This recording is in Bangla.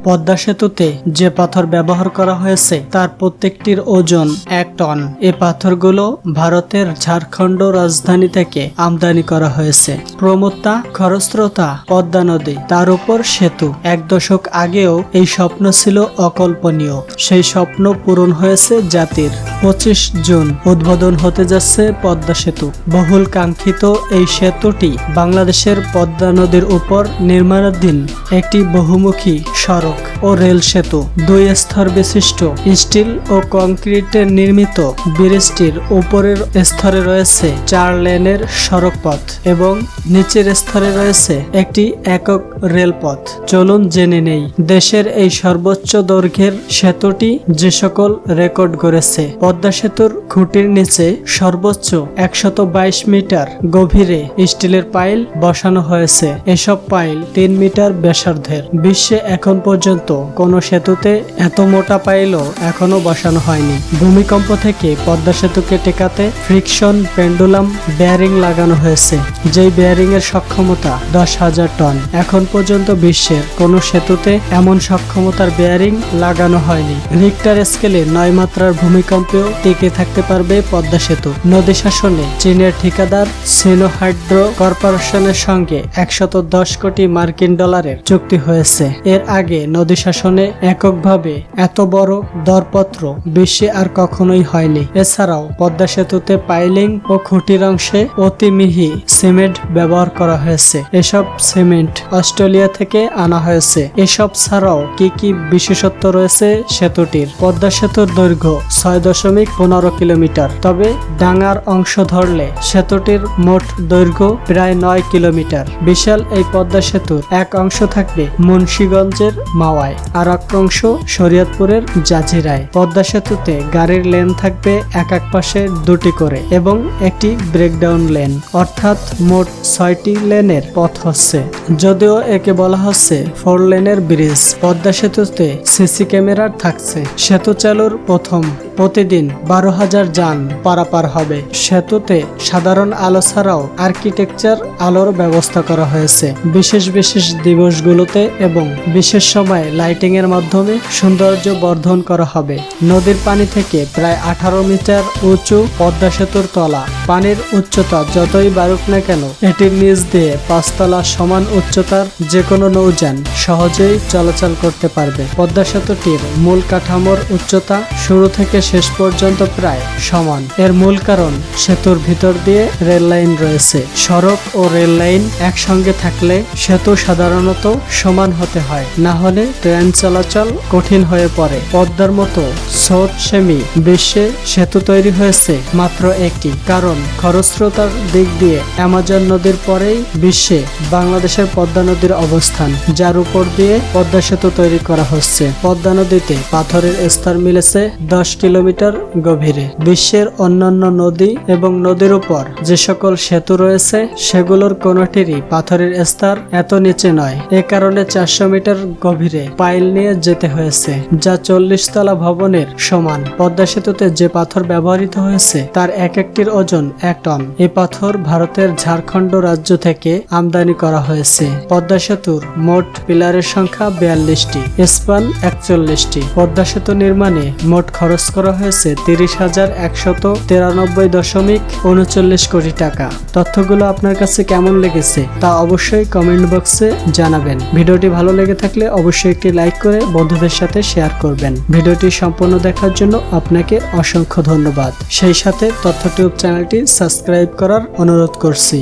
পদ্মা সেতুতে যে পাথর ব্যবহার করা হয়েছে তার প্রত্যেকটির ওজন 1 টন। এ পাথরগুলো ভারতের ঝাড়খণ্ড রাজধানী থেকে আমদানি করা হয়েছে। প্রমত্তা খরস্রোতা পদ্মা নদী, তার উপর সেতু। 1 দশক আগেও এই স্বপ্ন ছিল অকল্পনীয়। সেই স্বপ্ন পূরণ হয়েছে জাতির। 25 জুন উদ্বোধন হতে যাচ্ছে পদ্মা সেতু। বহুল কাঙ্ক্ষিত এই সেতুটি বাংলাদেশের পদ্মা নদীর উপর নির্মাণাধীন একটি বহুমুখী সড়ক ও রেল সেতু। 2 স্তর বিশিষ্ট স্টিল ও কংক্রিটের নির্মিত ব্রিজটির উপরের স্তরে রয়েছে 4 লেনের সড়ক পথ এবং নিচের স্তরে রয়েছে একটি একক রেলপথ। চলুন জেনে নেই দেশের এই সর্বোচ্চ দৈর্ঘ্যের সেতুটি যে সকল রেকর্ড গড়েছে। পদ্মা সেতুর খুঁটির নিচে সর্বোচ্চ 122 মিটার গভীরে স্টিলের পাইল বসানো হয়েছে। এসব পাইল 3 মিটার ব্যাসার্ধের। বিশ্বে এখন পর্যন্ত কোনো সেতুতে এত মোটা পাইলও এখনো বসানো হয়নি। ভূমিকম্প থেকে পদ্মা সেতুকে টেকাতে ফ্রিকশন পেন্ডুলাম বেয়ারিং লাগানো হয়েছে, যেই বেয়ারিং এর সক্ষমতা 10,000 টন। এখন পর্যন্ত বিশ্বের কোনো সেতুতে এমন সক্ষমতার বেয়ারিং লাগানো হয়নি। রিক্টার স্কেলে 9 মাত্রার ভূমিকম্পেও টিকে থাকতে পারবে পদ্মা সেতু। নদী শাসনে চীনের ঠিকাদার সিনো হাইড্রো কর্পোরেশনের সঙ্গে 110 কোটি মার্কিন ডলারের চুক্তি হয়েছে। এর আগে নদী শাসনে এককভাবে এত বড় দরপত্র বিশ্বে আর কখনোই হয়নি। এছাড়াও পদ্মা সেতুতে পাইলিং ও খুঁটির অংশে অতি মিহি সিমেন্ট ব্যবহার করা হয়েছে। এসব সিমেন্ট অস্ট্রেলিয়া থেকে আনা হয়েছে। এসব ছাড়াও কি কি বিশেষত্ব রয়েছে সেতুটির? পদ্মা সেতুর দৈর্ঘ্য 6.15 কিলোমিটার, তবে ডাঙার অংশ ধরলে সেতুটির মোট দৈর্ঘ্য প্রায় 9 কিলোমিটার। বিশাল এই পদ্মা সেতুর এক অংশ থাকবে মুন্সিগঞ্জের মাওয়ায়, আর এক অংশ শরীয়তপুরের জাজিরায়। পদ্মা সেতুতে গাড়ির লেন থাকবে এক পাশে 2টি করে এবং একটি ব্রেকডাউন লেন, অর্থাৎ মোট 6টি লেনের পথ হচ্ছে। যদিও একে বলা হচ্ছে 4 লেনের ব্রিজ। পদ্মা সেতুতে সিসি ক্যামেরা থাকছে। সেতু চালুর প্রতিদিন 12,000 যান পারাপার হবে। সেতুতে সাধারণ আলো ছাড়াও আর্কিটেকচার আলোর ব্যবস্থা করা হয়েছে। বিশেষ দিবসগুলোতে এবং বিশেষ সময়ে লাইটিং এর মাধ্যমে সৌন্দর্য বর্ধন করা হবে। নদীর পানি থেকে প্রায় 18 মিটার উঁচু পদ্মা সেতুর তলা। পানির উচ্চতা যতই বাড়ুক না কেন, এটির নিচ দিয়ে 5 তলা সমান উচ্চতার যে কোনো নৌযান সহজেই চলাচল করতে পারবে। পদ্মা সেতুটির মূল কাঠামোর উচ্চতা শুরু থেকে শেষ পর্যন্ত প্রায় সমান। এর মূল কারণ সেতুর ভিতর দিয়ে রেল লাইন রয়েছে। সড়ক ও রেল লাইন একসঙ্গে থাকলে সেতু সাধারণত সমান হতে হয়, না হলে ট্রেন চলাচল কঠিন হয়ে পড়ে। পদ্মার মতো স্রোত সেমি বিশ্বে সেতু তৈরি হয়েছে মাত্র একটি। কারণ খরস্রোতার দিক দিয়ে অ্যামাজন নদীর পরেই বিশ্বে বাংলাদেশের পদ্মা নদীর অবস্থান, যার উপর দিয়ে পদ্মা সেতু তৈরি করা হচ্ছে। পদ্মা নদীতে পাথরের স্তর মিলেছে 10 কিলোমিটার গভীরে। বিশ্বের অন্যান্য নদী এবং নদীর উপর যে সকল সেতু রয়েছে সেগুলোর কোনোটিরই পাথরের স্তর এত নিচে নয়। এ কারণে 400 মিটার গভীরে পাইল নিয়ে যেতে হয়েছে, যা 40 তলা ভবনের সমান। পদ্মা সেতুতে যে পাথর ব্যবহৃত হয়েছে তার এক একটির ওজন 1 টন। এই পাথর ভারতের ঝাড়খণ্ড রাজ্য থেকে আমদানি করা হয়েছে। পদ্মা সেতুর মোট পিলারের সংখ্যা 42টি, স্পান 41টি। পদ্মা সেতু নির্মাণে মোট খরচ করা হয়েছে 30,193.39 কোটি টাকা। তথ্যগুলো আপনার কাছে কেমন লেগেছে তা অবশ্যই কমেন্ট বক্সে জানাবেন। ভিডিওটি ভালো লেগে থাকলে অবশ্যই একটি লাইক করে বন্ধুদের সাথে শেয়ার করবেন। ভিডিওটি সম্পূর্ণ দেখার জন্য আপনাকে অসংখ্য ধন্যবাদ। সেই সাথে তথ্য টিউব চ্যানেলটি সাবস্ক্রাইব করার অনুরোধ করছি।